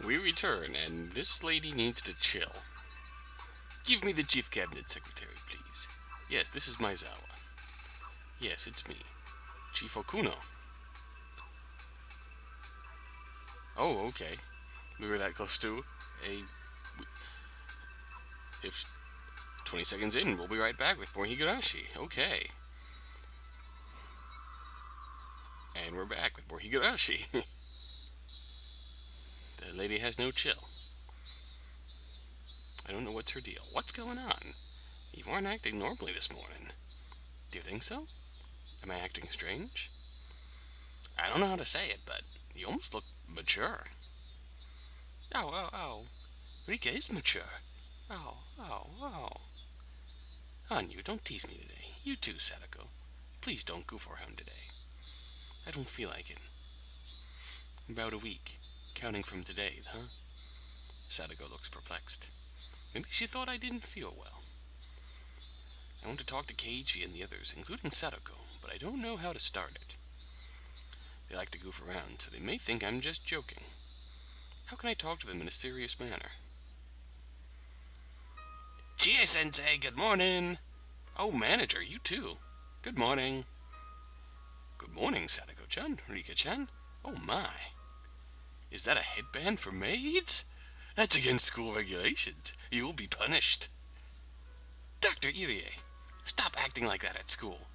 We return, and this lady needs to chill. Give me the chief cabinet secretary, please. Yes, this is Maizawa. Yes, it's me, Chief Okuno. Oh, okay. We were that close to a... If 20 seconds in, we'll be right back with more Higurashi. Okay. And we're back with more Higurashi. The lady has no chill. I don't know what's her deal. What's going on? You weren't acting normally this morning. Do you think so? Am I acting strange? I don't know how to say it, but you almost look mature. Oh, oh, oh. Rika is mature. Oh, oh, oh. Hanyu, don't tease me today. You too, Sadako. Please don't goof around today. I don't feel like it. About a week. Counting from today, huh? Sadako looks perplexed. Maybe she thought I didn't feel well. I want to talk to Keiichi and the others, including Sadako, but I don't know how to start it. They like to goof around, so they may think I'm just joking. How can I talk to them in a serious manner? Chie-sensei, good morning! Oh, manager, you too. Good morning. Good morning, Sadako-chan, Rika-chan. Oh my. Is that a headband for maids? That's against school regulations. You will be punished. Dr. Irie, stop acting like that at school.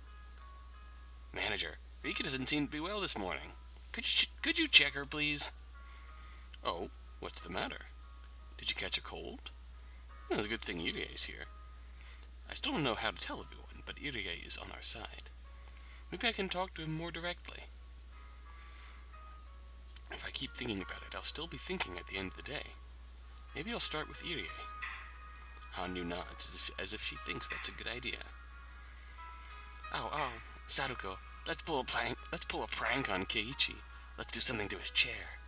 Manager, Rika doesn't seem to be well this morning. Could you check her, please? Oh, what's the matter? Did you catch a cold? Well, it's a good thing Irie is here. I still don't know how to tell everyone, but Irie is on our side. Maybe I can talk to him more directly. If I keep thinking about it, I'll still be thinking at the end of the day. Maybe I'll start with Irie. Hanyu nods as if she thinks that's a good idea. Oh, Sadako, let's pull a prank on Keiichi. Let's do something to his chair.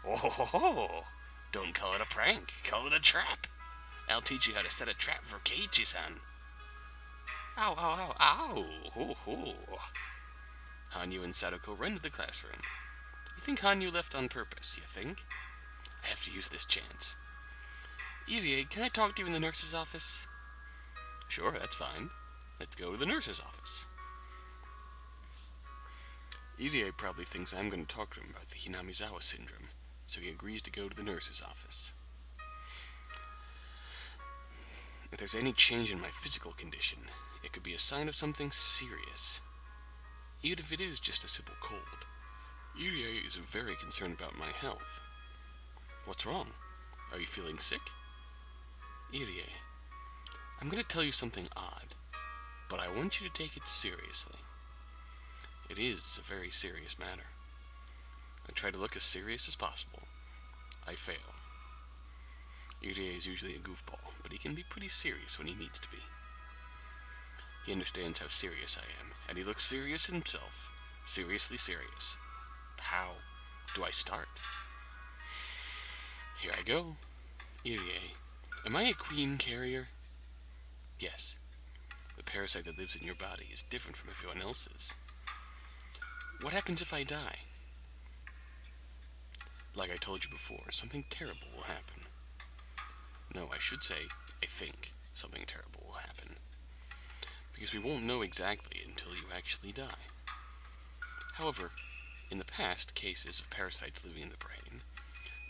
Oh ho ho ho! Don't call it a prank, call it a trap. I'll teach you how to set a trap for Keiichi-san. Ow, ow, ow, ow! Ho ho! Hanyu and Sadako run to the classroom. You think Hanyu left on purpose, you think? I have to use this chance. Irie, can I talk to you in the nurse's office? Sure, that's fine. Let's go to the nurse's office. Irie probably thinks I'm going to talk to him about the Hinamizawa syndrome, so he agrees to go to the nurse's office. If there's any change in my physical condition, it could be a sign of something serious. Even if it is just a simple cold. Irie is very concerned about my health. What's wrong? Are you feeling sick? Irie, I'm going to tell you something odd, but I want you to take it seriously. It is a very serious matter. I try to look as serious as possible. I fail. Irie is usually a goofball, but he can be pretty serious when he needs to be. He understands how serious I am, and he looks serious himself. Seriously serious. How do I start? Here I go. Irie, am I a queen carrier? Yes. The parasite that lives in your body is different from everyone else's. What happens if I die? Like I told you before, something terrible will happen. No, I should say, I think something terrible will happen. Because we won't know exactly until you actually die. However, in the past, cases of parasites living in the brain,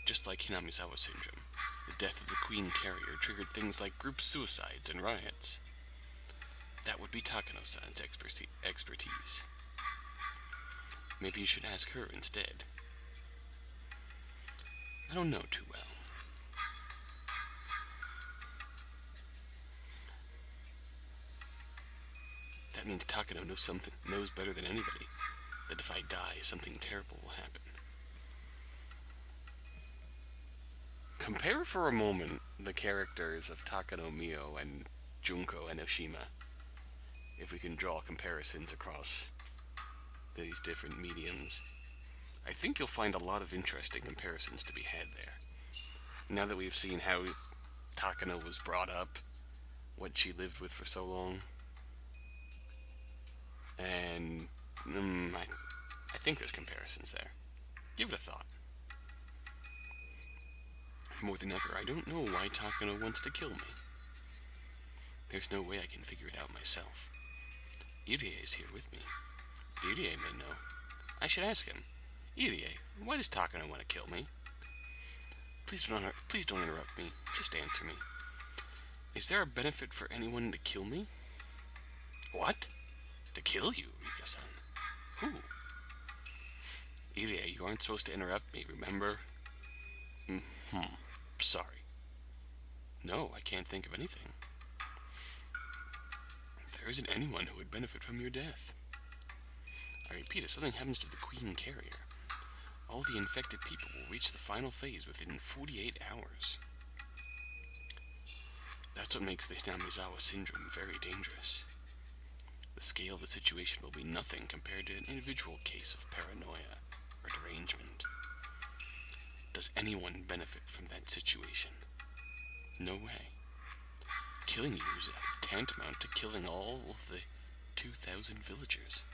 just like Hinamizawa syndrome, the death of the queen carrier triggered things like group suicides and riots. That would be Takano-san's expertise. Maybe you should ask her instead. I don't know too well. That means Takano knows better than anybody that if I die, something terrible will happen. Compare for a moment the characters of Takano Mio and Junko Enoshima, if we can draw comparisons across these different mediums. I think you'll find a lot of interesting comparisons to be had there. Now that we've seen how Takano was brought up, what she lived with for so long, and I think there's comparisons there. Give it a thought. More than ever, I don't know why Takano wants to kill me. There's no way I can figure it out myself. Irie is here with me. Irie may know. I should ask him. Irie, why does Takano want to kill me? Please don't interrupt me. Just answer me. Is there a benefit for anyone to kill me? What? To kill you, Rika-san? Who? Irie, you aren't supposed to interrupt me, remember? Sorry. No, I can't think of anything. There isn't anyone who would benefit from your death. I repeat, if something happens to the Queen Carrier, all the infected people will reach the final phase within 48 hours. That's what makes the Hinamizawa syndrome very dangerous. The scale of the situation will be nothing compared to an individual case of paranoia or derangement. Does anyone benefit from that situation? No way. Killing you is tantamount to killing all of the 2,000 villagers.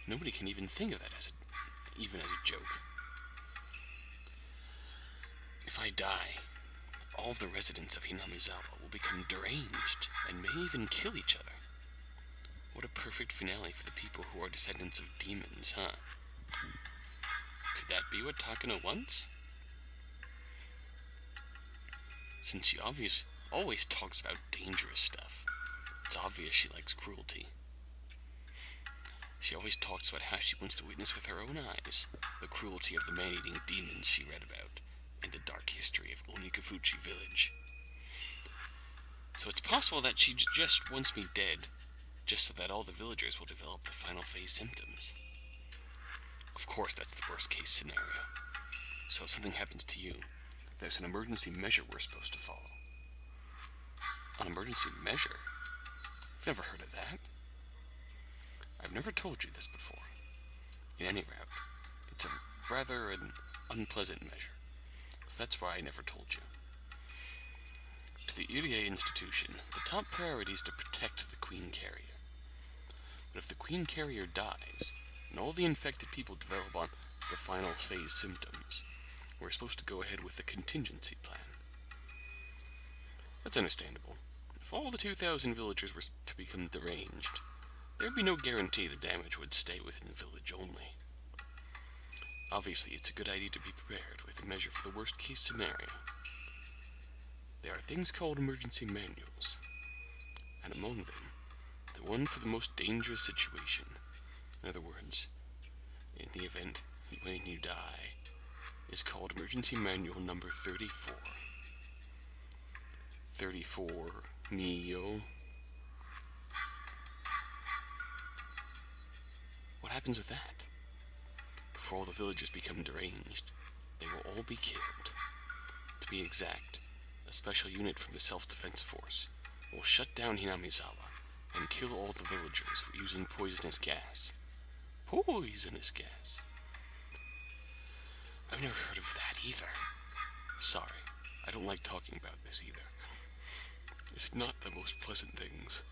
Nobody can even think of that even as a joke. If I die, all the residents of Hinamizawa will become deranged and may even kill each other. What a perfect finale for the people who are descendants of demons, huh? Could that be what Takano wants? Since she always talks about dangerous stuff, it's obvious she likes cruelty. She always talks about how she wants to witness with her own eyes the cruelty of the man-eating demons she read about in the dark history of Onikafuchi village. So it's possible that she just wants me dead, just so that all the villagers will develop the final phase symptoms. Of course, that's the worst case scenario. So if something happens to you, there's an emergency measure we're supposed to follow. An emergency measure? I've never heard of that. I've never told you this before. In any event, it's a rather an unpleasant measure, so that's why I never told you. To the Irie institution, the top priority is to protect the Queen Carrier. But if the Queen Carrier dies, and all the infected people develop on the final phase symptoms, we're supposed to go ahead with the contingency plan. That's understandable. If all the 2,000 villagers were to become deranged, there'd be no guarantee the damage would stay within the village only. Obviously, it's a good idea to be prepared with a measure for the worst case scenario. There are things called emergency manuals, and among them, the one for the most dangerous situation. In other words, in the event when you die, is called emergency manual number 34. 34 Mio. What happens with that? Before all the villagers become deranged, they will all be killed. To be exact, a special unit from the Self-Defense Force will shut down Hinamizawa and kill all the villagers using poisonous gas. Poisonous gas. I've never heard of that either. Sorry, I don't like talking about this either. It's not the most pleasant things.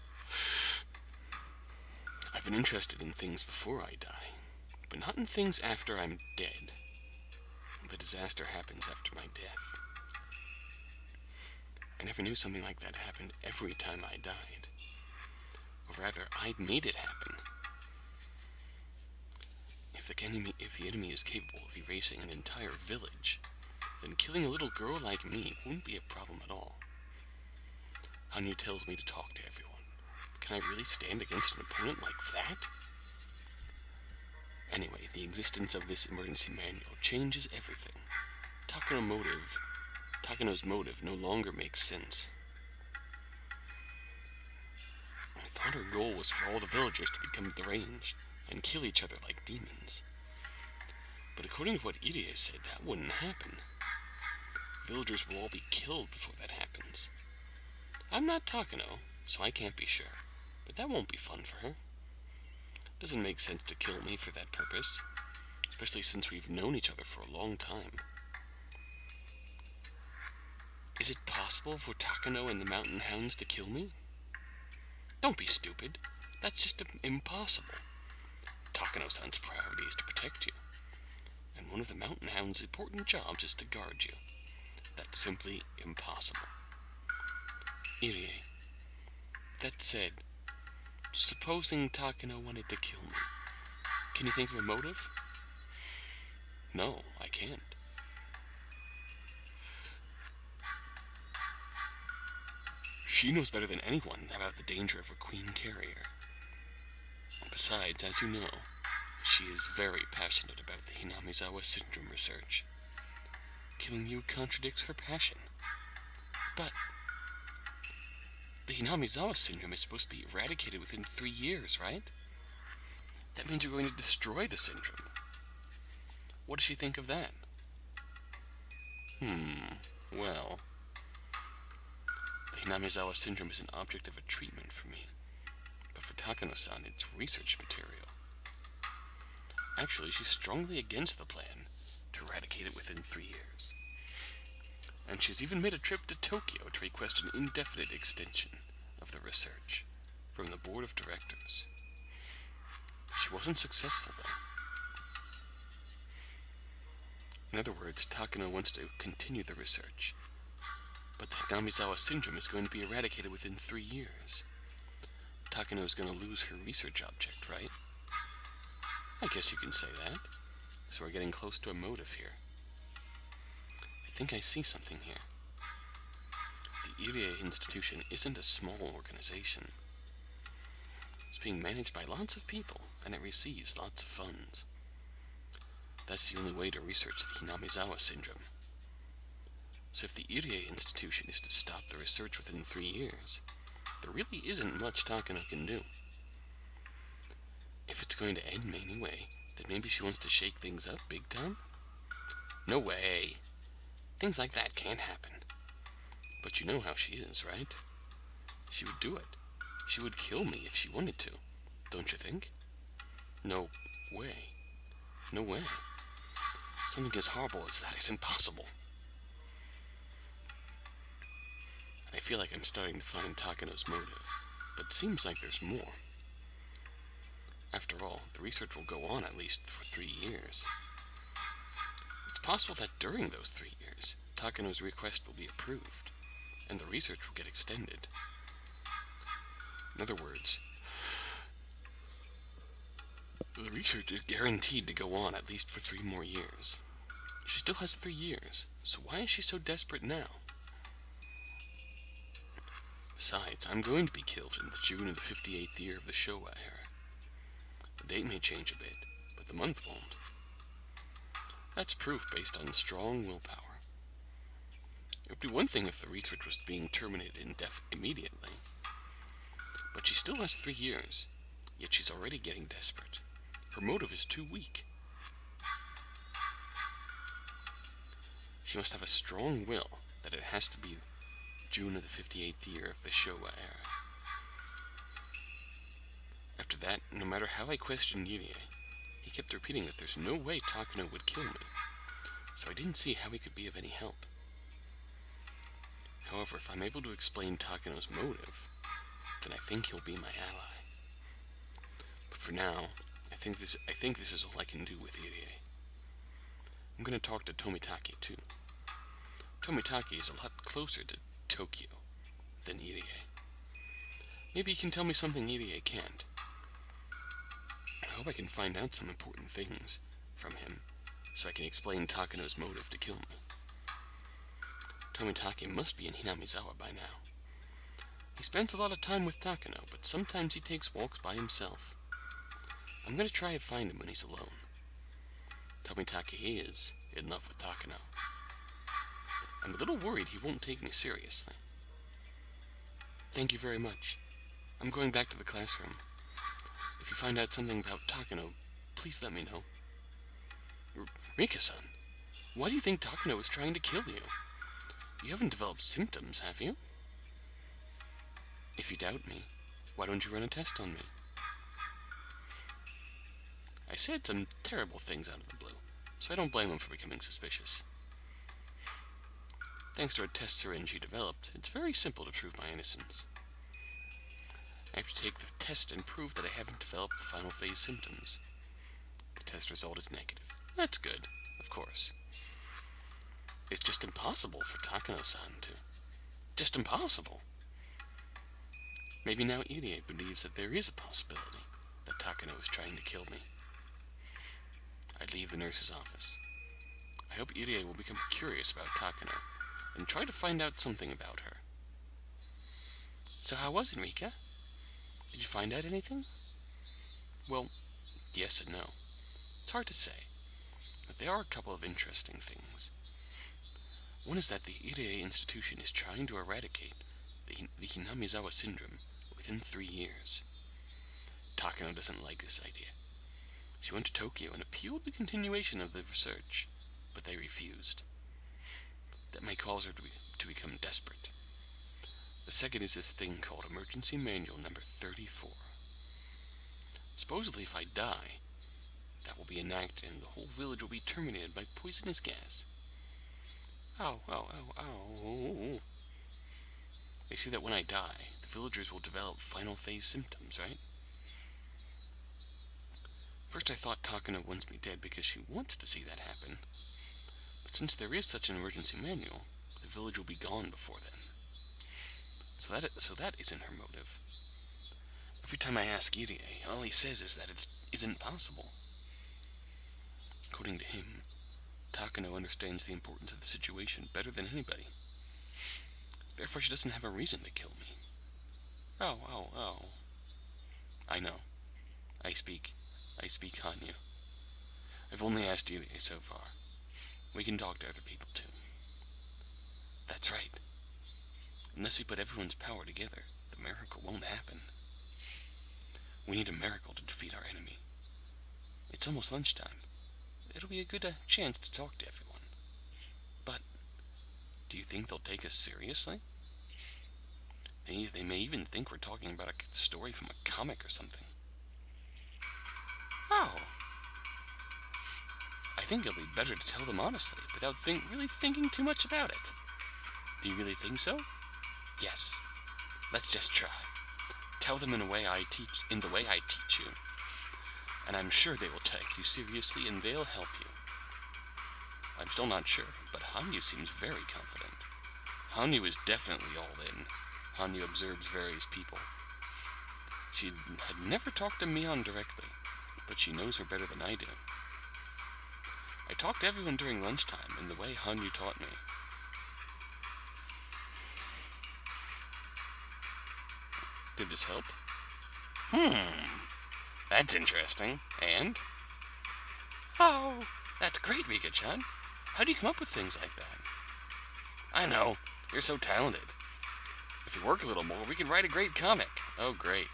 I've been interested in things before I die, but not in things after I'm dead. The disaster happens after my death. I never knew something like that happened every time I died. Or rather, I made it happen. If the enemy is capable of erasing an entire village, then killing a little girl like me wouldn't be a problem at all. Hanyu tells me to talk to everyone. Can I really stand against an opponent like that? Anyway, the existence of this emergency manual changes everything. Takano's motive no longer makes sense. I thought her goal was for all the villagers to become deranged and kill each other like demons. But according to what Irie said, that wouldn't happen. Villagers will all be killed before that happens. I'm not Takano, so I can't be sure, but that won't be fun for her. Doesn't make sense to kill me for that purpose, especially since we've known each other for a long time. Is it possible for Takano and the Mountain Hounds to kill me? Don't be stupid. That's just impossible. Takano-san's priority is to protect you, and one of the Mountain Hound's important jobs is to guard you. That's simply impossible. Irie, that said, supposing Takano wanted to kill me, can you think of a motive? No, I can't. She knows better than anyone about the danger of a queen carrier. Besides, as you know, she is very passionate about the Hinamizawa syndrome research. Killing you contradicts her passion. But the Hinamizawa syndrome is supposed to be eradicated within 3 years, right? That means you're going to destroy the syndrome. What does she think of that? Well, the Hinamizawa syndrome is an object of a treatment for me. But for Takano-san, it's research material. Actually, she's strongly against the plan to eradicate it within 3 years. And she's even made a trip to Tokyo to request an indefinite extension of the research from the board of directors. She wasn't successful, though. In other words, Takano wants to continue the research, but the Hinamizawa syndrome is going to be eradicated within 3 years. Takano is going to lose her research object, right? I guess you can say that. So we're getting close to a motive here. I think I see something here. The Irie institution isn't a small organization. It's being managed by lots of people, and it receives lots of funds. That's the only way to research the Hinamizawa syndrome. So if the Irie institution is to stop the research within 3 years, there really isn't much Takano can do. If it's going to end anyway, then maybe she wants to shake things up big time? No way! Things like that can't happen. But you know how she is, right? She would do it. She would kill me if she wanted to. Don't you think? No way. No way. Something as horrible as that is impossible. I feel like I'm starting to find Takano's motive, but it seems like there's more. After all, the research will go on at least for 3 years. It's possible that during those 3 years, Takano's request will be approved, and the research will get extended. In other words, the research is guaranteed to go on at least for 3 more years. She still has 3 years, so why is she so desperate now? Besides, I'm going to be killed in the June of the 58th year of the Showa era. The date may change a bit, but the month won't. That's proof based on strong willpower. It would be one thing if the research was being terminated immediately. But she still has 3 years, yet she's already getting desperate. Her motive is too weak. She must have a strong will that it has to be June of the 58th year of the Showa era. After that, no matter how I questioned Irie, he kept repeating that there's no way Takano would kill me, so I didn't see how he could be of any help. However, if I'm able to explain Takano's motive, then I think he'll be my ally. But for now, I think this is all I can do with Irie. I'm going to talk to Tomitake too. Tomitake is a lot closer to Tokyo than Irie. Maybe he can tell me something Irie can't. I hope I can find out some important things from him, so I can explain Takano's motive to kill me. Tomitake must be in Hinamizawa by now. He spends a lot of time with Takano, but sometimes he takes walks by himself. I'm going to try and find him when he's alone. Tomitake is in love with Takano. I'm a little worried he won't take me seriously. Thank you very much. I'm going back to the classroom. If you find out something about Takano, please let me know. Rika-san, why do you think Takano is trying to kill you? You haven't developed symptoms, have you? If you doubt me, why don't you run a test on me? I said some terrible things out of the blue, so I don't blame him for becoming suspicious. Thanks to a test syringe he developed, it's very simple to prove my innocence. I have to take the test and prove that I haven't developed the final phase symptoms. The test result is negative. That's good, of course. It's just impossible for Takano-san to... Just impossible. Maybe now Irie believes that there is a possibility that Takano is trying to kill me. I leave the nurse's office. I hope Irie will become curious about Takano and try to find out something about her. So how was it, Rika? Did you find out anything? Well, yes and no. It's hard to say, but there are a couple of interesting things. One is that the Irie institution is trying to eradicate the Hinamizawa syndrome within 3 years. Takano doesn't like this idea. She went to Tokyo and appealed the continuation of the research, but they refused. That may cause her to become desperate. The second is this thing called Emergency Manual number 34. Supposedly if I die, that will be enacted and the whole village will be terminated by poisonous gas. Ow, ow, ow, ow. They say that when I die, the villagers will develop final phase symptoms, right? First I thought Takano wants me dead because she wants to see that happen. But since there is such an emergency manual, the village will be gone before then. So that isn't her motive. Every time I ask Irie, all he says is that it isn't possible. According to him, Takano understands the importance of the situation better than anybody. Therefore she doesn't have a reason to kill me. Ow, ow, ow. I know. I speak Hanyu. I've only asked Irie so far. We can talk to other people too. That's right. Unless we put everyone's power together, the miracle won't happen. We need a miracle to defeat our enemy. It's almost lunchtime. It'll be a good chance to talk to everyone. But, do you think they'll take us seriously? They may even think we're talking about a story from a comic or something. Oh. I think it'll be better to tell them honestly, without really thinking too much about it. Do you really think so? Yes. Let's just try. Tell them in the way I teach you. And I'm sure they will take you seriously and they'll help you. I'm still not sure, but Hanyu seems very confident. Hanyu is definitely all in. Hanyu observes various people. She had never talked to Mion directly, but she knows her better than I do. I talked to everyone during lunchtime in the way Hanyu taught me. Did this help? That's interesting. And? Oh, that's great, Rika-chan. How do you come up with things like that? I know. You're so talented. If you work a little more, we can write a great comic. Oh, great.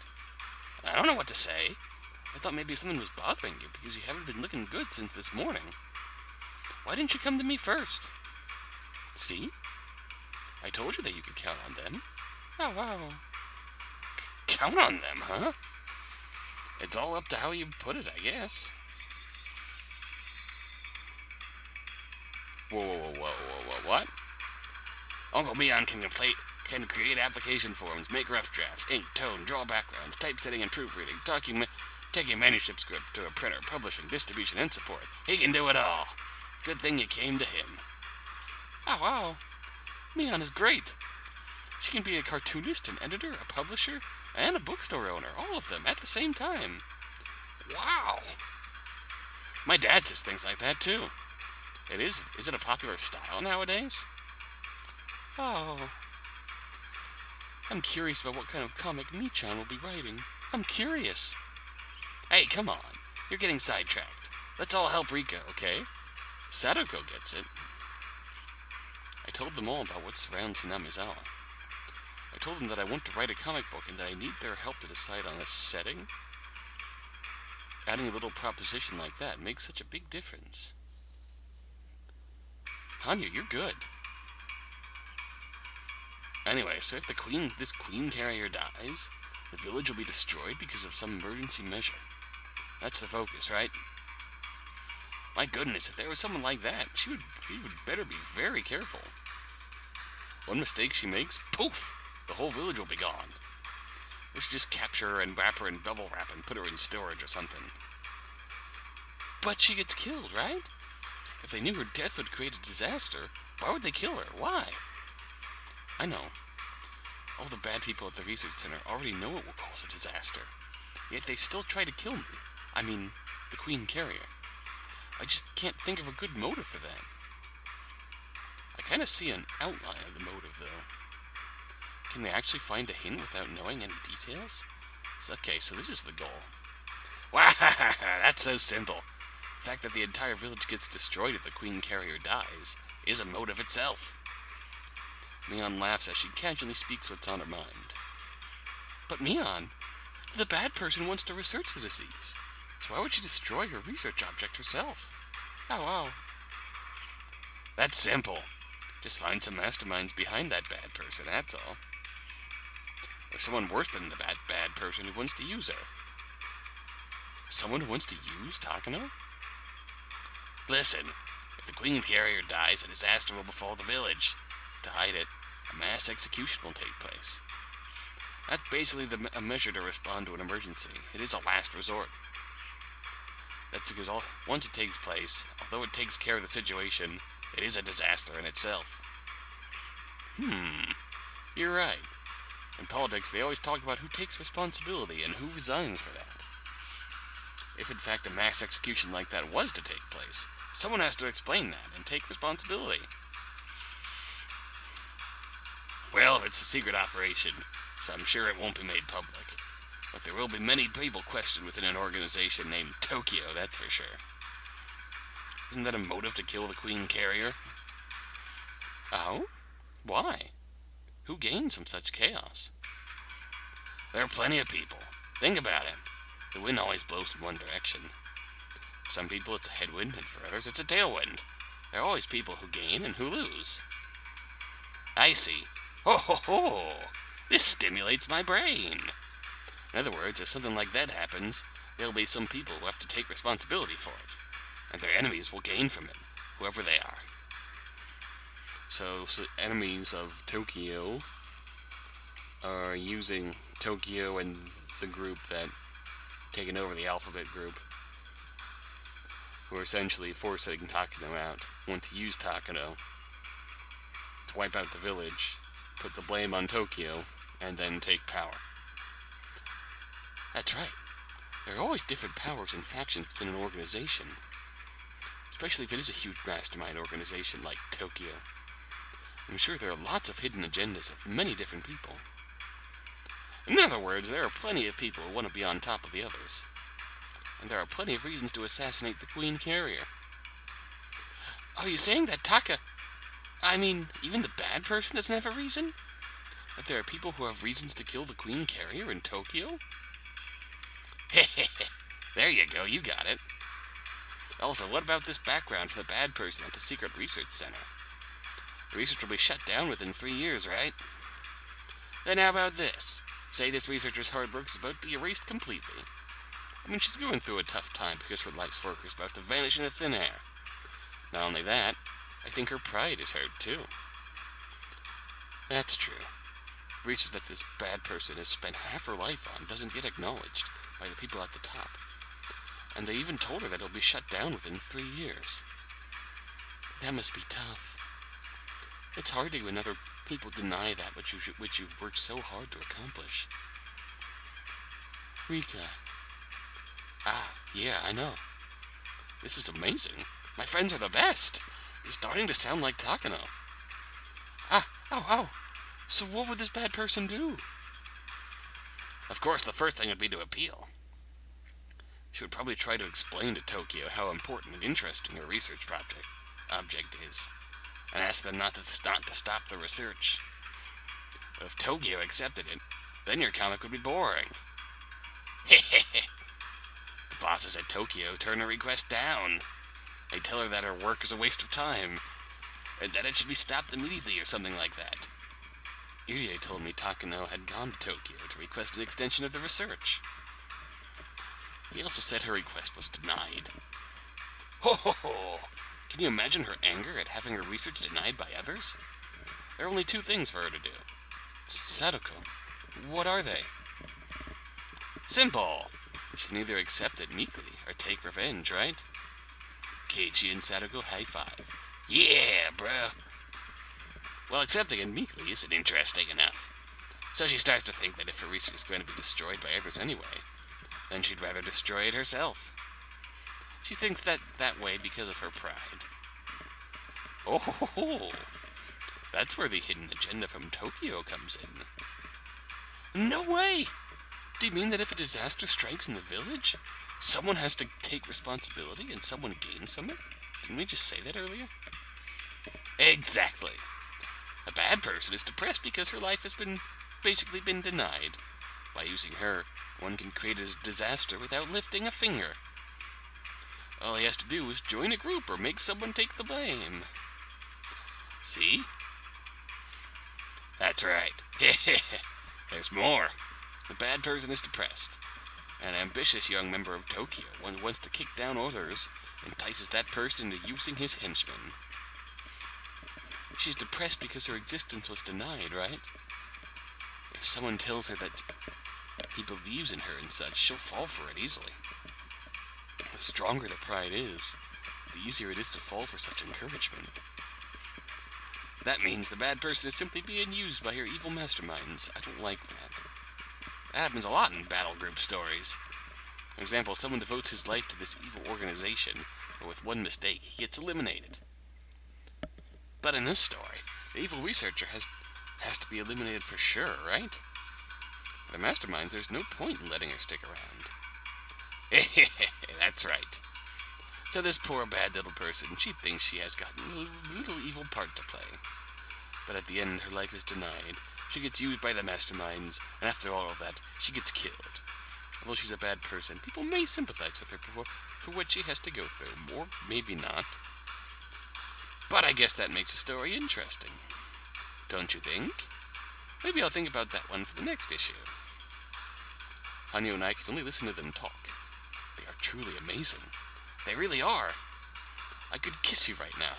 I don't know what to say. I thought maybe something was bothering you because you haven't been looking good since this morning. Why didn't you come to me first? See? I told you that you could count on them. Oh, wow. Count on them, huh? It's all up to how you put it, I guess. Whoa, what? Uncle Mion can create application forms, make rough drafts, ink, tone, draw backgrounds, typesetting and proofreading, taking manuscript script to a printer, publishing, distribution, and support. He can do it all. Good thing you came to him. Oh, wow. Mion is great. She can be a cartoonist, an editor, a publisher, and a bookstore owner, all of them at the same time. Wow! My dad says things like that too. Is it a popular style nowadays? Oh. I'm curious about what kind of comic Mi-chan will be writing. I'm curious. Hey, come on. You're getting sidetracked. Let's all help Rika, okay? Sadako gets it. I told them all about what surrounds Hinamizawa. I told them that I want to write a comic book and that I need their help to decide on a setting. Adding a little proposition like that makes such a big difference. Hanyu, you're good. Anyway, so if this queen carrier dies, the village will be destroyed because of some emergency measure. That's the focus, right? My goodness, if there was someone like that, she would better be very careful. One mistake she makes, poof! The whole village will be gone. We should just capture her and wrap her in bubble wrap and put her in storage or something. But she gets killed, right? If they knew her death would create a disaster, Why would they kill her? Why? I know. All the bad people at the research center already know it will cause a disaster. Yet they still try to kill me. I mean, the Queen Carrier. I just can't think of a good motive for that. I kind of see an outline of the motive, though. Can they actually find a hint without knowing any details? Okay, so this is the goal. Wow, that's so simple. The fact that the entire village gets destroyed if the Queen Carrier dies is a motive itself. Mion laughs as she casually speaks what's on her mind. But Mion, the bad person wants to research the disease, so why would she destroy her research object herself? Ow. That's simple. Just find some masterminds behind that bad person, that's all. Or someone worse than the bad person who wants to use her. Someone who wants to use Takano? Listen, if the Queen Carrier dies, a disaster will befall the village. To hide it, a mass execution will take place. That's basically a measure to respond to an emergency. It is a last resort. That's because once it takes place, although it takes care of the situation, it is a disaster in itself. You're right. In politics, they always talk about who takes responsibility and who resigns for that. If in fact a mass execution like that was to take place, someone has to explain that and take responsibility. Well, it's a secret operation, so I'm sure it won't be made public. But there will be many people questioned within an organization named Tokyo, that's for sure. Isn't that a motive to kill the Queen Carrier? Oh? Why? Who gains from such chaos? There are plenty of people. Think about it. The wind always blows in one direction. For some people it's a headwind, and for others it's a tailwind. There are always people who gain and who lose. I see. Ho ho ho! This stimulates my brain. In other words, if something like that happens, there'll be some people who have to take responsibility for it. And their enemies will gain from it, whoever they are. So enemies of Tokyo are using Tokyo and the group that taken over the alphabet group, who are essentially forcing Takano out, want to use Takano to wipe out the village, put the blame on Tokyo, and then take power. That's right. There are always different powers and factions within an organization, especially if it is a huge mastermind organization like Tokyo. I'm sure there are lots of hidden agendas of many different people. In other words, there are plenty of people who want to be on top of the others. And there are plenty of reasons to assassinate the Queen Carrier. Are you saying that even the bad person doesn't have a reason? That there are people who have reasons to kill the Queen Carrier in Tokyo? There you go, you got it. Also, what about this background for the bad person at the secret research center? The research will be shut down within 3 years, right? Then how about this? Say this researcher's hard work is about to be erased completely. I mean, she's going through a tough time because her life's work is about to vanish into thin air. Not only that, I think her pride is hurt too. That's true. Research that this bad person has spent half her life on doesn't get acknowledged by the people at the top. And they even told her that it'll be shut down within 3 years. That must be tough. It's hard when other people deny that which you've worked so hard to accomplish. Rika. Yeah, I know. This is amazing. My friends are the best. He's starting to sound like Takano. Ow. So what would this bad person do? Of course, the first thing would be to appeal. She would probably try to explain to Tokyo how important and interesting her research object is, and ask them not to stop the research. But if Tokyo accepted it, then your comic would be boring. The bosses at Tokyo turn her request down. They tell her that her work is a waste of time, and that it should be stopped immediately or something like that. Irie told me Takano had gone to Tokyo to request an extension of the research. He also said her request was denied. Ho ho ho! Can you imagine her anger at having her research denied by others? There are only 2 things for her to do. Sadako, what are they? Simple! She can either accept it meekly or take revenge, right? Keiichi and Sadako high five. Yeah, bruh! Well, accepting it meekly isn't interesting enough. So she starts to think that if her research is going to be destroyed by others anyway, then she'd rather destroy it herself. She thinks that way because of her pride. Oh, ho, ho. That's where the hidden agenda from Tokyo comes in. No way! Do you mean that if a disaster strikes in the village, someone has to take responsibility and someone gains from it? Didn't we just say that earlier? Exactly. A bad person is depressed because her life has basically been denied. By using her, one can create a disaster without lifting a finger. All he has to do is join a group or make someone take the blame. See? That's right. There's more. The bad person is depressed. An ambitious young member of Tokyo wants to kick down others, entices that person into using his henchmen. She's depressed because her existence was denied, right? If someone tells her that he believes in her and such, she'll fall for it easily. The stronger the pride is, the easier it is to fall for such encouragement. That means the bad person is simply being used by her evil masterminds. I don't like that. That happens a lot in battle group stories. For example, someone devotes his life to this evil organization, but with one mistake, he gets eliminated. But in this story, the evil researcher has to be eliminated for sure, right? For the masterminds, there's no point in letting her stick around. That's right. So this poor bad little person, she thinks she has gotten a little evil part to play. But at the end, her life is denied. She gets used by the masterminds, and after all of that, she gets killed. Although she's a bad person, people may sympathize with her for what she has to go through, or maybe not. But I guess that makes the story interesting. Don't you think? Maybe I'll think about that one for the next issue. Hanyo and I can only listen to them talk. They are truly amazing. They really are. I could kiss you right now.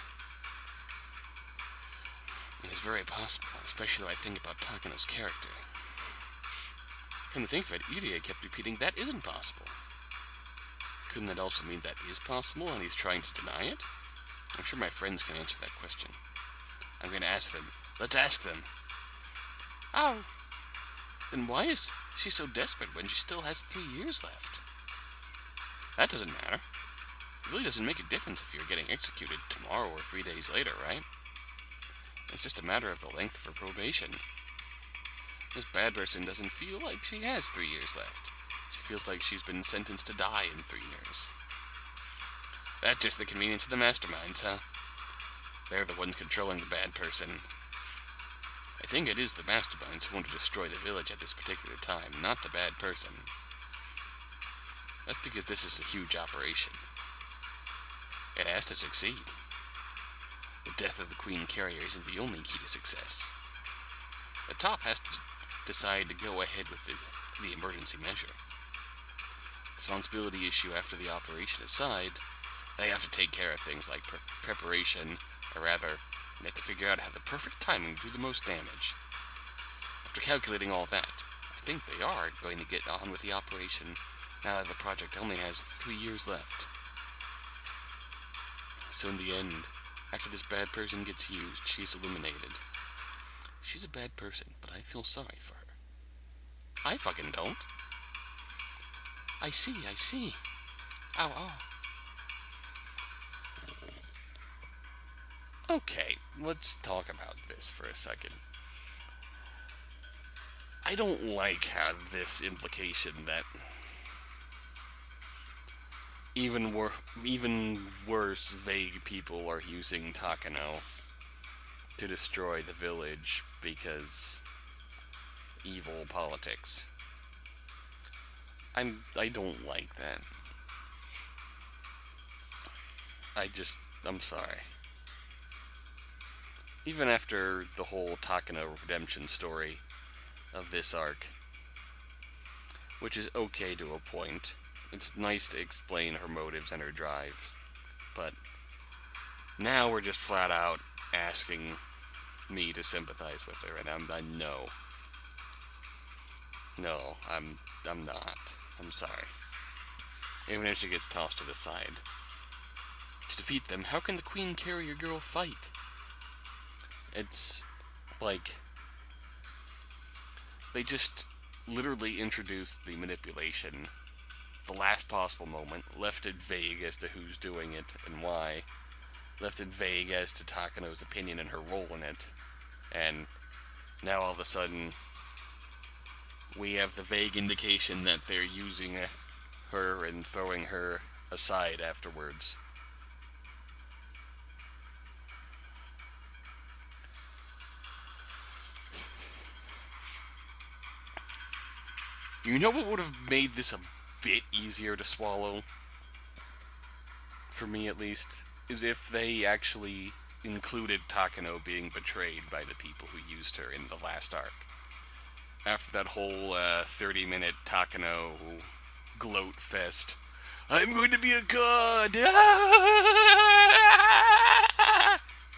It is very possible, especially though I think about Takano's character. Come to think of it, Irie kept repeating that isn't possible. Couldn't that also mean that is possible and he's trying to deny it? I'm sure my friends can answer that question. I'm going to ask them. Let's ask them. Oh. Then why is she so desperate when she still has 3 years left? That doesn't matter. It really doesn't make a difference if you're getting executed tomorrow or 3 days later, right? It's just a matter of the length of her probation. This bad person doesn't feel like she has 3 years left. She feels like she's been sentenced to die in 3 years. That's just the convenience of the masterminds, huh? They're the ones controlling the bad person. I think it is the masterminds who want to destroy the village at this particular time, not the bad person. That's because this is a huge operation. It has to succeed. The death of the Queen Carrier isn't the only key to success. The top has to decide to go ahead with the emergency measure. Responsibility issue after the operation aside, they have to take care of things like preparation, or rather, they have to figure out how the perfect timing to do the most damage. After calculating all that, I think they are going to get on with the operation now that the project only has 3 years left. So in the end, after this bad person gets used, she's eliminated. She's a bad person, but I feel sorry for her. I fucking don't. I see. Ow, ow. Okay, let's talk about this for a second. I don't like how this implication that even worse vague people are using Takano to destroy the village because evil politics. I don't like that. I'm sorry. Even after the whole Takano redemption story of this arc, which is okay to a point, it's nice to explain her motives and her drive, but now we're just flat out asking me to sympathize with her, and I'm no. No, I'm not. I'm sorry. Even if she gets tossed to the side. To defeat them, how can the Queen Carrier girl fight? It's Like, they just literally introduced the manipulation, the last possible moment, left it vague as to who's doing it and why, left it vague as to Takano's opinion and her role in it, and now all of a sudden we have the vague indication that they're using her and throwing her aside afterwards. You know what would have made this a bit easier to swallow? For me at least, is if they actually included Takano being betrayed by the people who used her in the last arc. After that whole 30-minute Takano gloat fest, I'm going to be a god!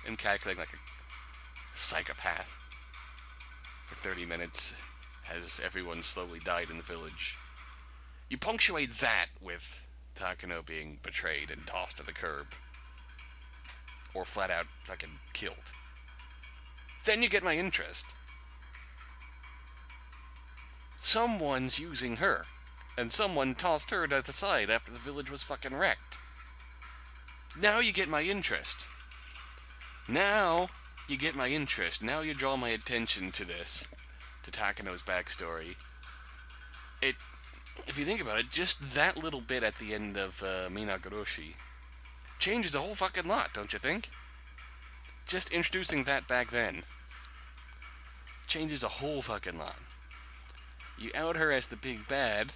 And cackling like a psychopath for 30 minutes as everyone slowly died in the village. You punctuate that with Takano being betrayed and tossed to the curb, or flat out fucking killed. Then you get my interest. Someone's using her, and someone tossed her to the side after the village was fucking wrecked. Now you get my interest. Now you get my interest. Now you draw my attention to this, to Takano's backstory. If you think about it, just that little bit at the end of Higurashi changes a whole fucking lot, don't you think? Just introducing that back then changes a whole fucking lot. You out her as the big bad,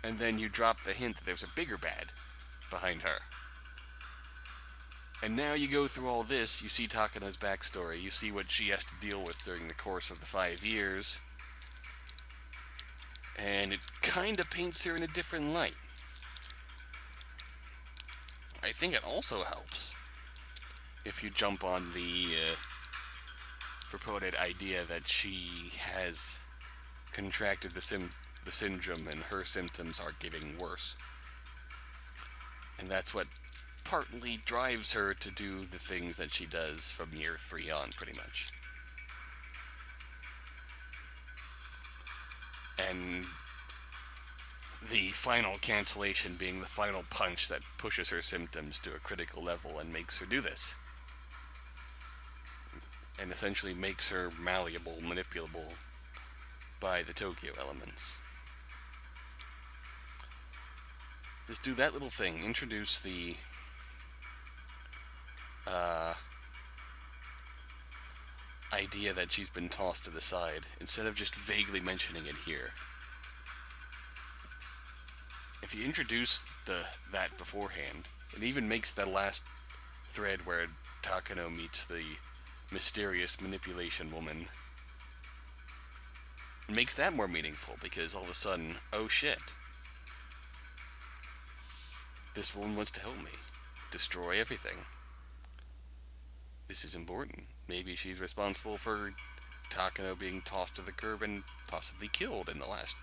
and then you drop the hint that there's a bigger bad behind her. And now you go through all this, you see Takano's backstory, you see what she has to deal with during the course of the 5 years, and it kinda paints her in a different light. I think it also helps if you jump on the purported idea that she has contracted the syndrome and her symptoms are getting worse. And that's what partly drives her to do the things that she does from year 3 on, pretty much. And the final cancellation being the final punch that pushes her symptoms to a critical level and makes her do this. And essentially makes her malleable, manipulable by the Tokyo elements. Just do that little thing. Introduce the idea that she's been tossed to the side, instead of just vaguely mentioning it here. If you introduce that beforehand, it even makes that last thread where Takano meets the mysterious manipulation woman, it makes that more meaningful, because all of a sudden, oh shit, this woman wants to help me destroy everything. This is important. Maybe she's responsible for Takano being tossed to the curb and possibly killed in the last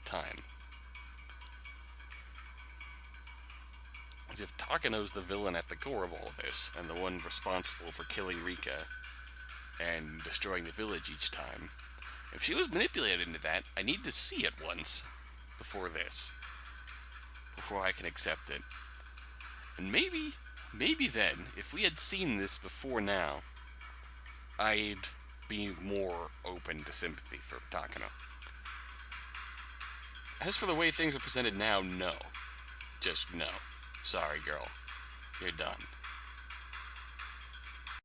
time. As if Takano's the villain at the core of all of this, and the one responsible for killing Rika and destroying the village each time. If she was manipulated into that, I need to see it once before this, before I can accept it. And maybe then, if we had seen this before now, I'd be more open to sympathy for Takano. As for the way things are presented now, no. Just no. Sorry, girl. You're done.